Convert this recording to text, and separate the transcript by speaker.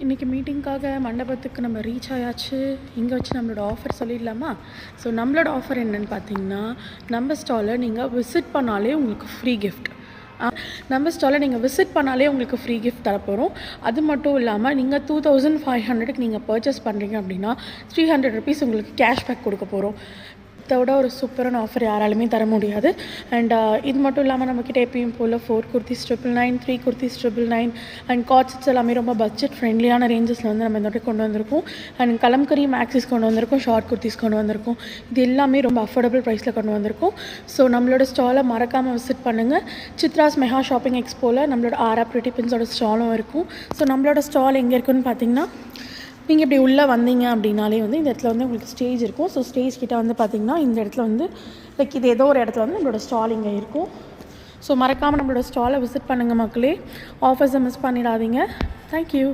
Speaker 1: இன்றைக்கி மீட்டிங்காக மண்டபத்துக்கு நம்ம ரீச் ஆயாச்சு. இங்கே வச்சு நம்மளோட ஆஃபர் சொல்லிடலாமா? ஸோ நம்மளோட ஆஃபர் என்னென்னு பார்த்தீங்கன்னா, நம்ம ஸ்டாலை நீங்கள் விசிட் பண்ணாலே உங்களுக்கு ஃப்ரீ கிஃப்ட். நம்ம ஸ்டாலை நீங்கள் விசிட் பண்ணாலே உங்களுக்கு ஃப்ரீ கிஃப்ட் தரப்போகிறோம். அது மட்டும் இல்லாமல் நீங்கள் 2500க்கு நீங்கள் பர்ச்சேஸ் பண்ணுறீங்க அப்படின்னா 300 ருபீஸ் உங்களுக்கு கேஷ்பேக் கொடுக்க போகிறோம். இதோட ஒரு சூப்பரான ஆஃபர் யாராலுமே தர முடியாது. அண்ட் இது மட்டும் இல்லாமல் நம்மக்கிட்ட எப்பயும் போல் 4 குர்த்திஸ் 999, 3 குர்த்திஸ் 999 அண்ட் காட்ஸ் எல்லாமே ரொம்ப பட்ஜெட் ஃப்ரெண்ட்லியான ரேஞ்சஸில் வந்து நம்ம இந்த கொண்டு வந்திருக்கோம். அண்ட் கலம்கரி மேக்ஸிஸ் கொண்டு வந்திருக்கோம், ஷார்ட் குர்த்திஸ் கொண்டு வந்திருக்கோம். இது எல்லாமே ரொம்ப அஃபோர்டபுள் ப்ரைஸில் கொண்டு வந்திருக்கோம். ஸோ நம்மளோட ஸ்டாலை மறக்காமல் விசிட் பண்ணுங்கள். சித்ராஸ் மெகா ஷாப்பிங் எக்ஸ்போவில் நம்மளோட ஆரா பிரிட்டி பின்ஸோட ஸ்டாலும் இருக்கும். ஸோ நம்மளோட ஸ்டால் எங்கே இருக்குன்னு பார்த்தீங்கன்னா, நீங்கள் இப்படி உள்ளே வந்தீங்க அப்படின்னாலே வந்து இந்த இடத்துல வந்து உங்களுக்கு ஸ்டேஜ் இருக்கும். ஸோ ஸ்டேஜ் கிட்டே வந்து பார்த்திங்கன்னா இந்த இடத்துல வந்து இது ஏதோ ஒரு இடத்துல வந்து நம்மளோட ஸ்டால் இங்கே இருக்கும். ஸோ மறக்காமல் நம்மளோட ஸ்டாலை விசிட் பண்ணுங்கள் மக்களே. ஆஃபர்ஸை மிஸ் பண்ணிடாதீங்க. தேங்க்யூ.